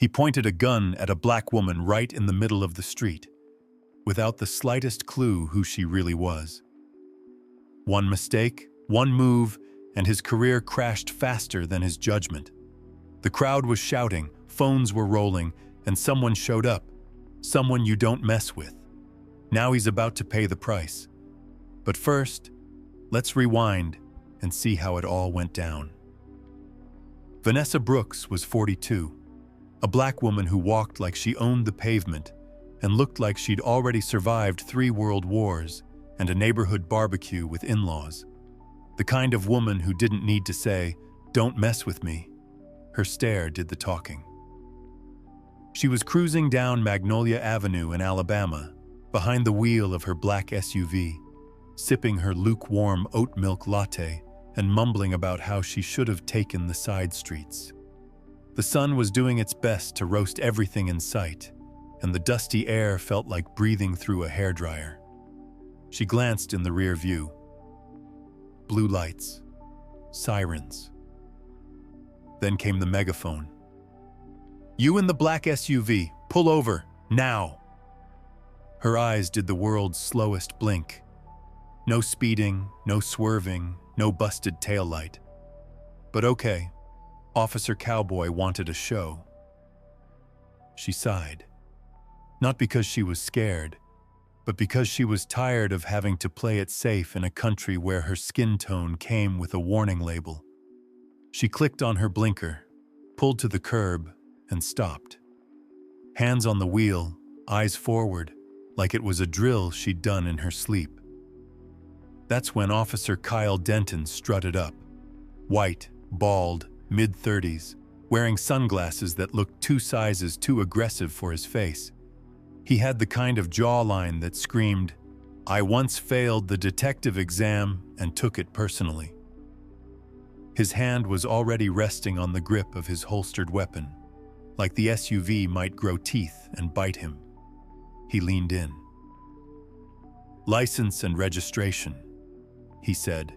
He pointed a gun at a black woman right in the middle of the street, without the slightest clue who she really was. One mistake, one move, and his career crashed faster than his judgment. The crowd was shouting, phones were rolling, and someone showed up. Someone you don't mess with. Now he's about to pay the price. But first, let's rewind and see how it all went down. Vanessa Brooks was 42, a black woman who walked like she owned the pavement and looked like she'd already survived 3 world wars and a neighborhood barbecue with in-laws. The kind of woman who didn't need to say, "Don't mess with me." Her stare did the talking. She was cruising down Magnolia Avenue in Alabama, behind the wheel of her black SUV, sipping her lukewarm oat milk latte and mumbling about how she should have taken the side streets. The sun was doing its best to roast everything in sight, and the dusty air felt like breathing through a hairdryer. She glanced in the rear view. Blue lights, sirens. Then came the megaphone. "You in the black SUV, pull over, now!" Her eyes did the world's slowest blink. No speeding, no swerving, no busted taillight. But okay, Officer Cowboy wanted a show. She sighed. Not because she was scared, but because she was tired of having to play it safe in a country where her skin tone came with a warning label. She clicked on her blinker, pulled to the curb, and stopped. Hands on the wheel, eyes forward, like it was a drill she'd done in her sleep. That's when Officer Kyle Denton strutted up. White, bald, mid-30s, wearing sunglasses that looked 2 sizes too aggressive for his face. He had the kind of jawline that screamed, "I once failed the detective exam and took it personally." His hand was already resting on the grip of his holstered weapon, like the SUV might grow teeth and bite him. He leaned in. "License and registration," he said,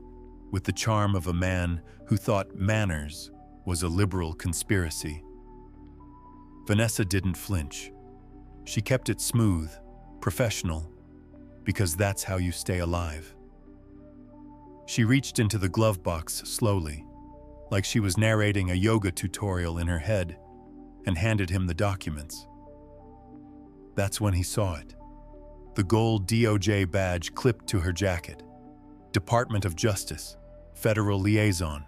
with the charm of a man who thought manners was a liberal conspiracy. Vanessa didn't flinch. She kept it smooth, professional, because that's how you stay alive. She reached into the glove box slowly, like she was narrating a yoga tutorial in her head, and handed him the documents. That's when he saw it. The gold DOJ badge clipped to her jacket. Department of Justice, Federal Liaison.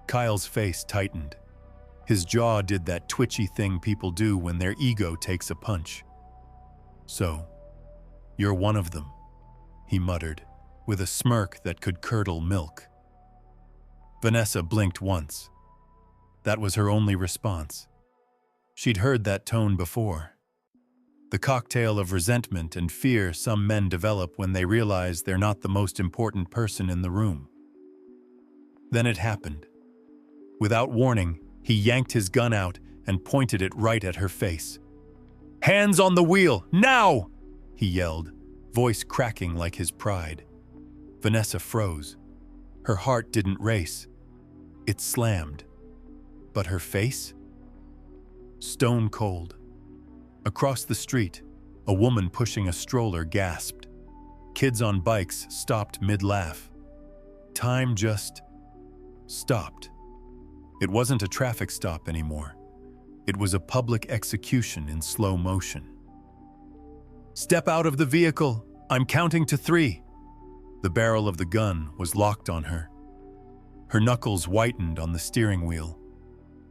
Kyle's face tightened. His jaw did that twitchy thing people do when their ego takes a punch. "So, you're one of them," he muttered, with a smirk that could curdle milk. Vanessa blinked once. That was her only response. She'd heard that tone before. The cocktail of resentment and fear some men develop when they realize they're not the most important person in the room. Then it happened. Without warning, he yanked his gun out and pointed it right at her face. "Hands on the wheel, now!" he yelled, voice cracking like his pride. Vanessa froze. Her heart didn't race. It slammed. But her face? Stone cold. Across the street, a woman pushing a stroller gasped. Kids on bikes stopped mid-laugh. Time just stopped. It wasn't a traffic stop anymore. It was a public execution in slow motion. "Step out of the vehicle! I'm counting to 3. The barrel of the gun was locked on her. Her knuckles whitened on the steering wheel.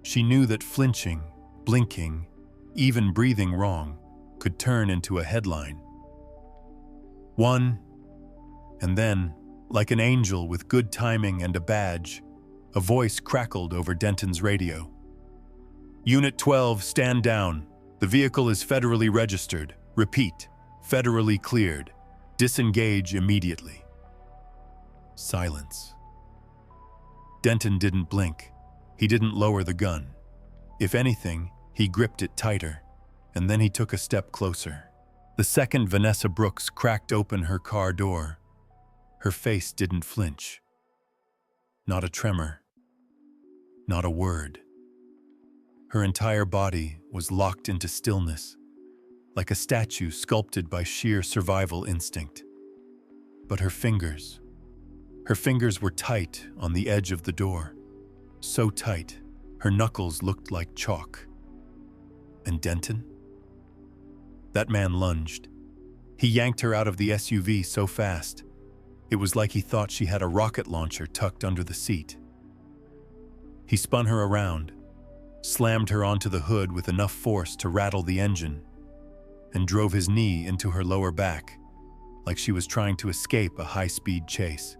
She knew that flinching, blinking, even breathing wrong could turn into a headline. 1, and then, like an angel with good timing and a badge, a voice crackled over Denton's radio. "Unit 12, stand down. The vehicle is federally registered. Repeat, federally cleared. Disengage immediately." Silence. Denton didn't blink. He didn't lower the gun. If anything, he gripped it tighter, and then he took a step closer. The second Vanessa Brooks cracked open her car door, her face didn't flinch. Not a tremor. Not a word. Her entire body was locked into stillness, like a statue sculpted by sheer survival instinct. But her fingers were tight on the edge of the door, so tight, her knuckles looked like chalk. And Denton? That man lunged. He yanked her out of the SUV so fast, it was like he thought she had a rocket launcher tucked under the seat. He spun her around, slammed her onto the hood with enough force to rattle the engine, and drove his knee into her lower back, like she was trying to escape a high-speed chase.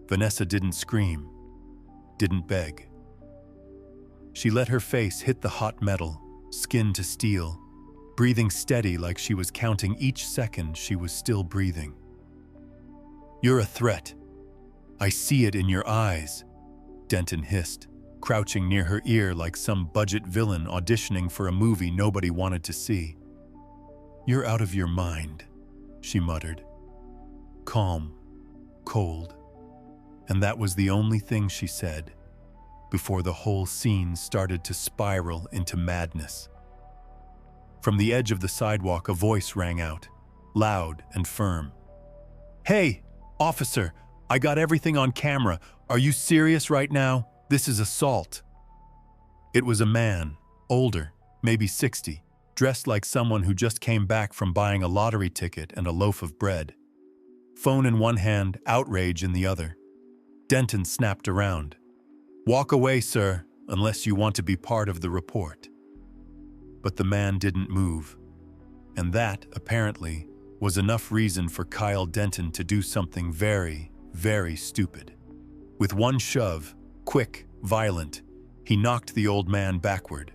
Vanessa didn't scream, didn't beg. She let her face hit the hot metal, skin to steel, breathing steady like she was counting each second she was still breathing. "You're a threat. I see it in your eyes," Denton hissed, crouching near her ear like some budget villain auditioning for a movie nobody wanted to see. "You're out of your mind," she muttered. Calm, cold, and that was the only thing she said before the whole scene started to spiral into madness. From the edge of the sidewalk, a voice rang out, loud and firm. "Hey, officer, I got everything on camera. Are you serious right now? This is assault." It was a man, older, maybe 60, dressed like someone who just came back from buying a lottery ticket and a loaf of bread. Phone in one hand, outrage in the other. Denton snapped around. "Walk away, sir, unless you want to be part of the report." But the man didn't move, and that, apparently, was enough reason for Kyle Denton to do something very, very stupid. With one shove, quick, violent, he knocked the old man backward.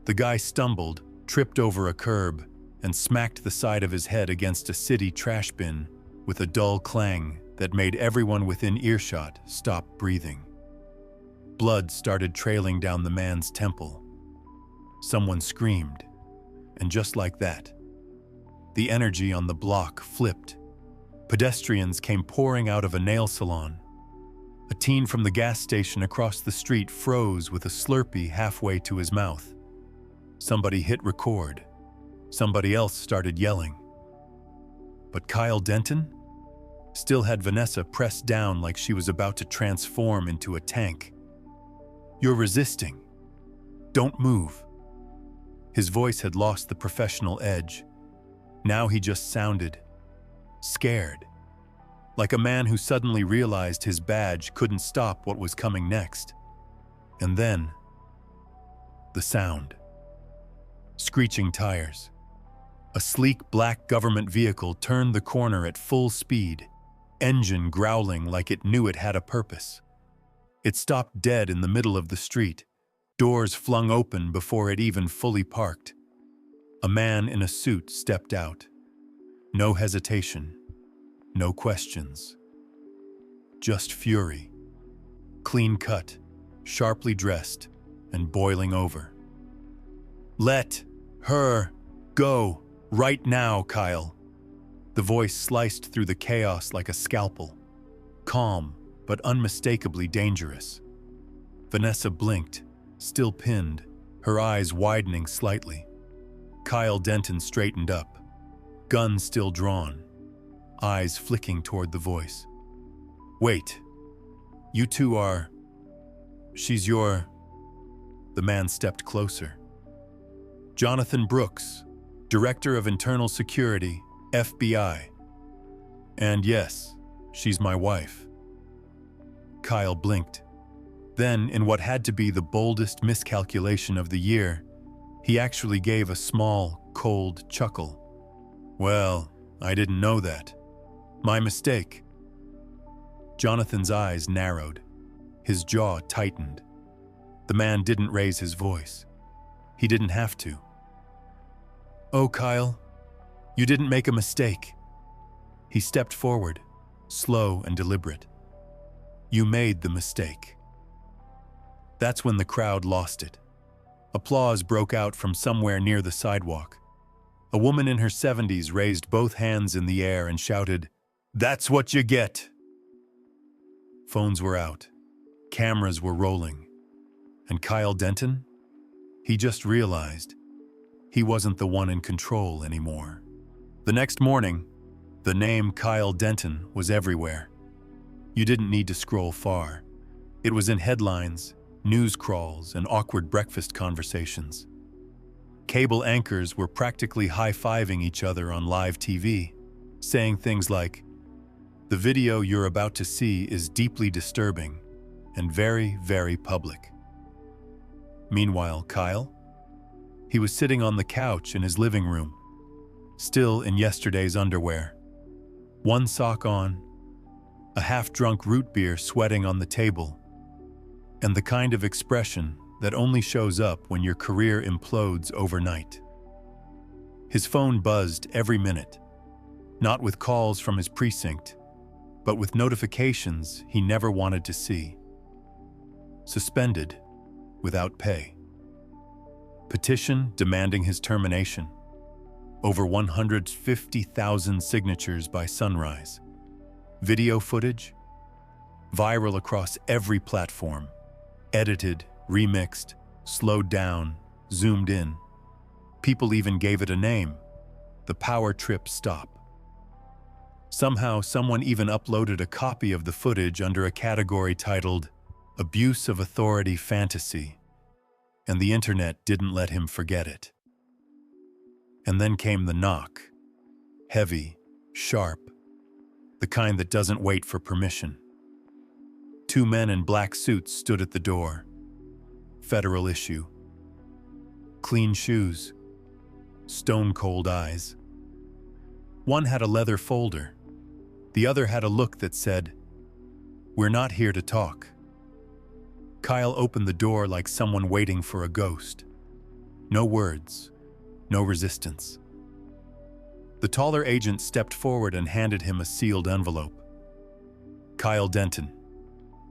The guy stumbled, tripped over a curb, and smacked the side of his head against a city trash bin with a dull clang that made everyone within earshot stop breathing. Blood started trailing down the man's temple. Someone screamed, and just like that, the energy on the block flipped. Pedestrians came pouring out of a nail salon. A teen from the gas station across the street froze with a Slurpee halfway to his mouth. Somebody hit record. Somebody else started yelling. But Kyle Denton still had Vanessa pressed down like she was about to transform into a tank. "You're resisting. Don't move." His voice had lost the professional edge. Now he just sounded scared, like a man who suddenly realized his badge couldn't stop what was coming next. And then, the sound. Screeching tires. A sleek black government vehicle turned the corner at full speed, engine growling like it knew it had a purpose. It stopped dead in the middle of the street, doors flung open before it even fully parked. A man in a suit stepped out. No hesitation, no questions. Just fury. Clean cut, sharply dressed, and boiling over. "Let her go right now, Kyle." The voice sliced through the chaos like a scalpel. Calm, but unmistakably dangerous. Vanessa blinked, still pinned, her eyes widening slightly. Kyle Denton straightened up, gun still drawn, eyes flicking toward the voice. "Wait, you two are... she's your..." The man stepped closer. "Jonathan Brooks, Director of Internal Security, FBI. And yes, she's my wife." Kyle blinked. Then, in what had to be the boldest miscalculation of the year, he actually gave a small, cold chuckle. "Well, I didn't know that. My mistake." Jonathan's eyes narrowed. His jaw tightened. The man didn't raise his voice. He didn't have to. "Oh, Kyle, you didn't make a mistake." He stepped forward, slow and deliberate. "You made the mistake." That's when the crowd lost it. Applause broke out from somewhere near the sidewalk. A woman in her 70s raised both hands in the air and shouted, "That's what you get!" Phones were out. Cameras were rolling. And Kyle Denton? He just realized he wasn't the one in control anymore. The next morning, the name Kyle Denton was everywhere. You didn't need to scroll far. It was in headlines, news crawls, and awkward breakfast conversations. Cable anchors were practically high-fiving each other on live TV, saying things like, "The video you're about to see is deeply disturbing and very, very public." Meanwhile, Kyle? He was sitting on the couch in his living room, still in yesterday's underwear. One sock on, a half-drunk root beer sweating on the table, and the kind of expression that only shows up when your career implodes overnight. His phone buzzed every minute, not with calls from his precinct, but with notifications he never wanted to see. Suspended, without pay. Petition demanding his termination. Over 150,000 signatures by sunrise. Video footage, viral across every platform. Edited, remixed, slowed down, zoomed in. People even gave it a name, the Power Trip Stop. Somehow, someone even uploaded a copy of the footage under a category titled Abuse of Authority Fantasy, and the internet didn't let him forget it. And then came the knock. Heavy, sharp, the kind that doesn't wait for permission. Two men in black suits stood at the door. Federal issue. Clean shoes. Stone-cold eyes. One had a leather folder. The other had a look that said, "We're not here to talk." Kyle opened the door like someone waiting for a ghost. No words, no resistance. The taller agent stepped forward and handed him a sealed envelope. "Kyle Denton,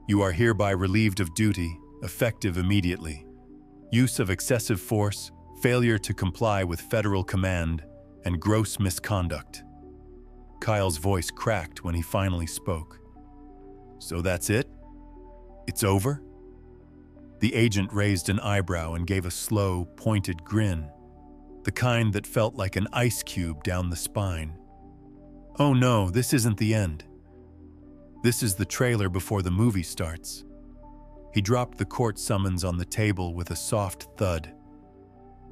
you are hereby relieved of duty, effective immediately. Use of excessive force, failure to comply with federal command, and gross misconduct." Kyle's voice cracked when he finally spoke. "So that's it? It's over?" The agent raised an eyebrow and gave a slow, pointed grin, the kind that felt like an ice cube down the spine. "Oh no, this isn't the end. This is the trailer before the movie starts." He dropped the court summons on the table with a soft thud.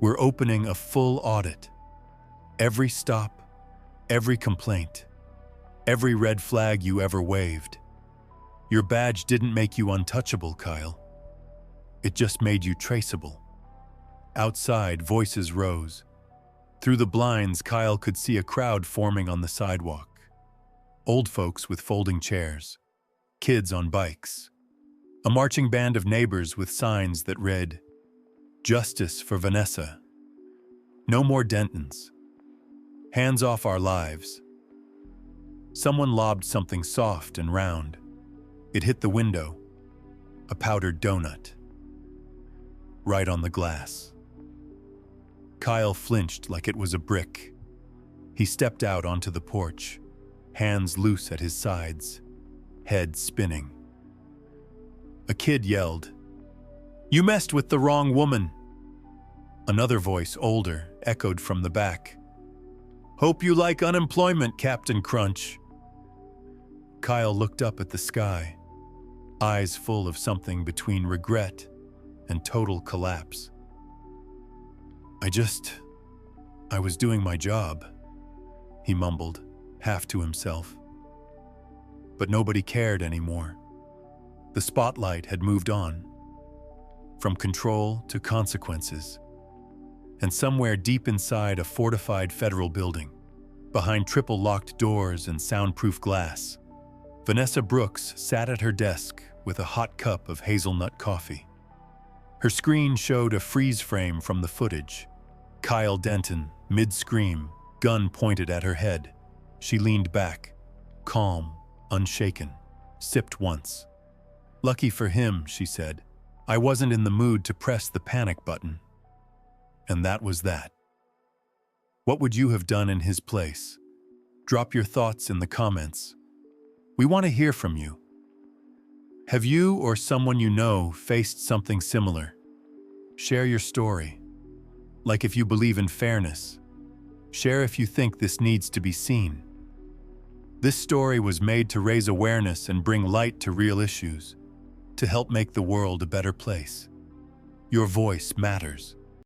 "We're opening a full audit. Every stop, every complaint, every red flag you ever waved. Your badge didn't make you untouchable, Kyle. It just made you traceable." Outside, voices rose. Through the blinds, Kyle could see a crowd forming on the sidewalk. Old folks with folding chairs, kids on bikes, a marching band of neighbors with signs that read, "Justice for Vanessa. No more Dentons. Hands off our lives." Someone lobbed something soft and round. It hit the window, a powdered donut. Right on the glass. Kyle flinched like it was a brick. He stepped out onto the porch, hands loose at his sides, head spinning. A kid yelled, "You messed with the wrong woman." Another voice, older, echoed from the back, "Hope you like unemployment, Captain Crunch." Kyle looked up at the sky, eyes full of something between regret and total collapse. I was doing my job," he mumbled, half to himself. But nobody cared anymore. The spotlight had moved on, from control to consequences. And somewhere deep inside a fortified federal building, behind triple-locked doors and soundproof glass, Vanessa Brooks sat at her desk with a hot cup of hazelnut coffee. Her screen showed a freeze frame from the footage. Kyle Denton, mid-scream, gun pointed at her head. She leaned back, calm, unshaken, sipped once. "Lucky for him," she said. "I wasn't in the mood to press the panic button." And that was that. What would you have done in his place? Drop your thoughts in the comments. We want to hear from you. Have you or someone you know faced something similar? Share your story. Like if you believe in fairness. Share if you think this needs to be seen. This story was made to raise awareness and bring light to real issues, to help make the world a better place. Your voice matters.